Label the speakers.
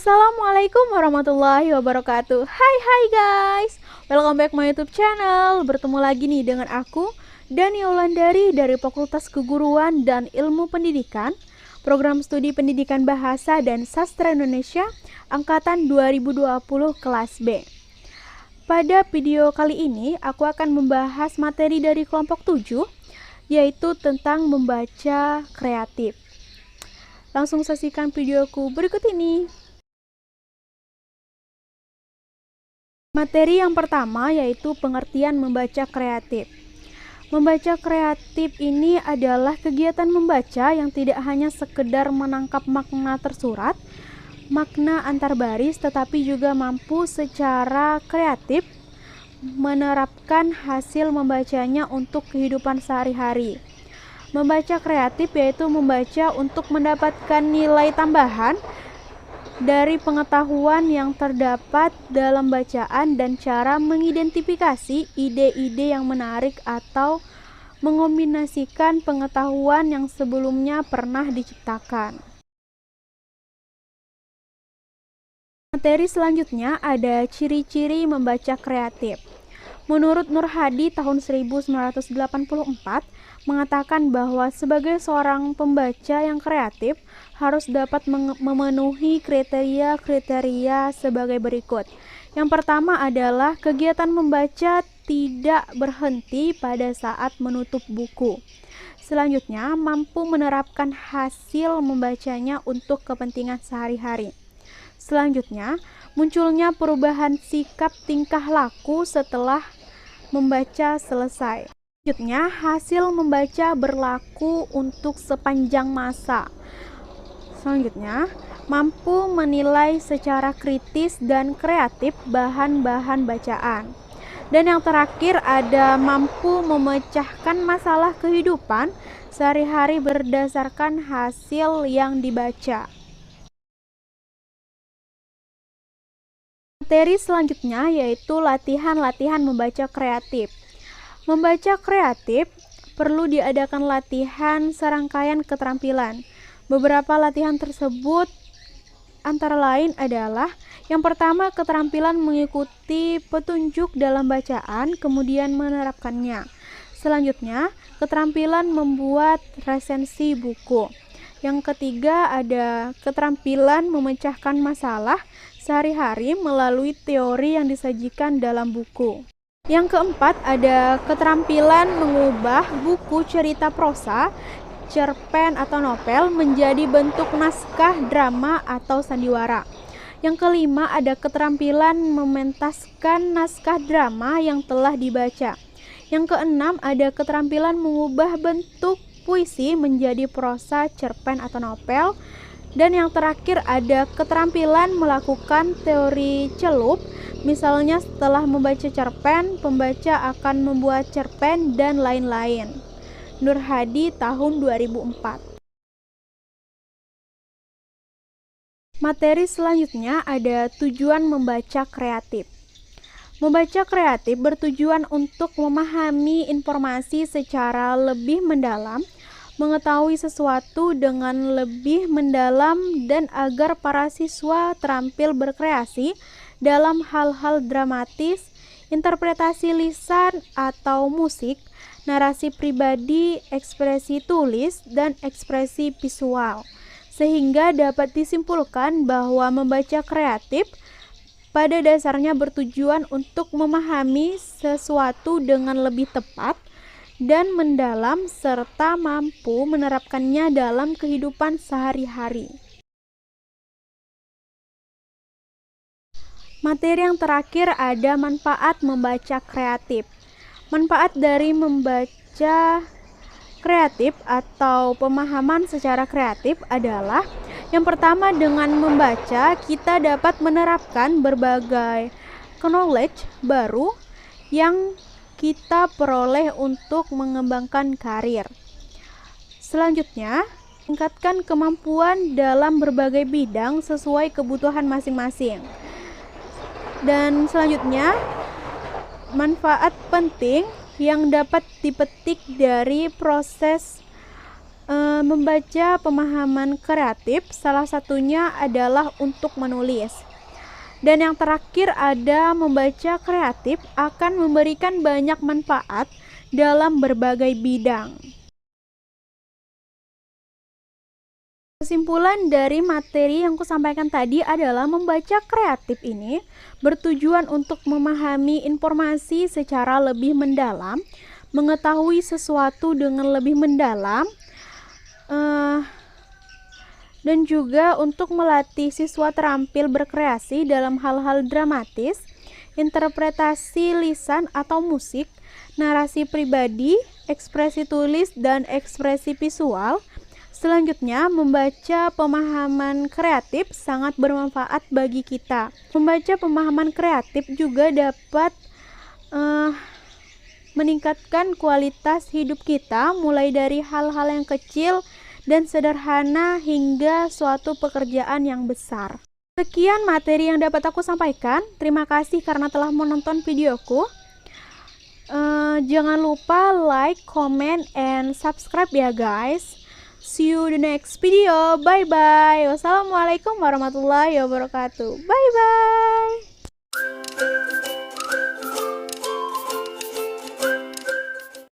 Speaker 1: Assalamualaikum warahmatullahi wabarakatuh. Hai guys, welcome back my YouTube channel. Bertemu lagi nih dengan aku Dani Aulandari dari Fakultas Keguruan dan Ilmu Pendidikan, Program Studi Pendidikan Bahasa dan Sastra Indonesia Angkatan 2020 kelas B. Pada video kali ini aku akan membahas materi dari kelompok 7, yaitu tentang membaca kreatif. Langsung saksikan videoku berikut ini. Materi yang pertama yaitu pengertian membaca kreatif. Membaca kreatif ini adalah kegiatan membaca yang tidak hanya sekedar menangkap makna tersurat, makna antar baris, tetapi juga mampu secara kreatif menerapkan hasil membacanya untuk kehidupan sehari-hari. Membaca kreatif yaitu membaca untuk mendapatkan nilai tambahan dari pengetahuan yang terdapat dalam bacaan dan cara mengidentifikasi ide-ide yang menarik atau mengombinasikan pengetahuan yang sebelumnya pernah diciptakan. Materi selanjutnya ada ciri-ciri membaca kreatif. Menurut Nur Hadi tahun 1984 mengatakan bahwa sebagai seorang pembaca yang kreatif harus dapat memenuhi kriteria-kriteria sebagai berikut. Yang pertama adalah kegiatan membaca tidak berhenti pada saat menutup buku. Selanjutnya, mampu menerapkan hasil membacanya untuk kepentingan sehari-hari. Selanjutnya, munculnya perubahan sikap tingkah laku setelah membaca selesai. Selanjutnya, hasil membaca berlaku untuk sepanjang masa. Selanjutnya, mampu menilai secara kritis dan kreatif bahan-bahan bacaan. Dan yang terakhir ada mampu memecahkan masalah kehidupan sehari-hari berdasarkan hasil yang dibaca. Materi selanjutnya yaitu latihan-latihan membaca kreatif. Membaca kreatif perlu diadakan latihan serangkaian keterampilan. Beberapa latihan tersebut antara lain adalah yang pertama, keterampilan mengikuti petunjuk dalam bacaan, kemudian menerapkannya. Selanjutnya, keterampilan membuat resensi buku. Yang ketiga, ada keterampilan memecahkan masalah sehari-hari melalui teori yang disajikan dalam buku. Yang keempat, ada keterampilan mengubah buku cerita prosa, cerpen atau novel menjadi bentuk naskah drama atau sandiwara. Yang kelima, ada keterampilan mementaskan naskah drama yang telah dibaca. Yang keenam, ada keterampilan mengubah bentuk puisi menjadi prosa, cerpen atau novel. Dan yang terakhir ada keterampilan melakukan teori celup. Misalnya setelah membaca cerpen, pembaca akan membuat cerpen dan lain-lain. Nur Hadi tahun 2004. Materi selanjutnya ada tujuan membaca kreatif. Membaca kreatif bertujuan untuk memahami informasi secara lebih mendalam, mengetahui sesuatu dengan lebih mendalam, dan agar para siswa terampil berkreasi dalam hal-hal dramatis, interpretasi lisan atau musik, narasi pribadi, ekspresi tulis, dan ekspresi visual. Sehingga dapat disimpulkan bahwa membaca kreatif pada dasarnya bertujuan untuk memahami sesuatu dengan lebih tepat dan mendalam serta mampu menerapkannya dalam kehidupan sehari-hari. Materi yang terakhir ada manfaat membaca kreatif. Manfaat dari membaca kreatif atau pemahaman secara kreatif adalah yang pertama, dengan membaca kita dapat menerapkan berbagai knowledge baru yang kita peroleh untuk mengembangkan karir. Selanjutnya, tingkatkan kemampuan dalam berbagai bidang sesuai kebutuhan masing-masing. Dan selanjutnya, manfaat penting yang dapat dipetik dari proses Membaca pemahaman kreatif salah satunya adalah untuk menulis. Dan yang terakhir ada membaca kreatif akan memberikan banyak manfaat dalam berbagai bidang. Kesimpulan dari materi yang kusampaikan tadi adalah membaca kreatif ini bertujuan untuk memahami informasi secara lebih mendalam, mengetahui sesuatu dengan lebih mendalam, dan juga untuk melatih siswa terampil berkreasi dalam hal-hal dramatis, interpretasi lisan atau musik, narasi pribadi, ekspresi tulis, dan ekspresi visual. Selanjutnya, membaca pemahaman kreatif sangat bermanfaat bagi kita. Membaca pemahaman kreatif juga dapat meningkatkan kualitas hidup kita, mulai dari hal-hal yang kecil dan sederhana hingga suatu pekerjaan yang besar. Sekian materi yang dapat aku sampaikan. Terima kasih karena telah menonton videoku. Jangan lupa like, comment, and subscribe ya guys. See you the next video. Bye bye. Wassalamualaikum warahmatullahi wabarakatuh. Bye bye.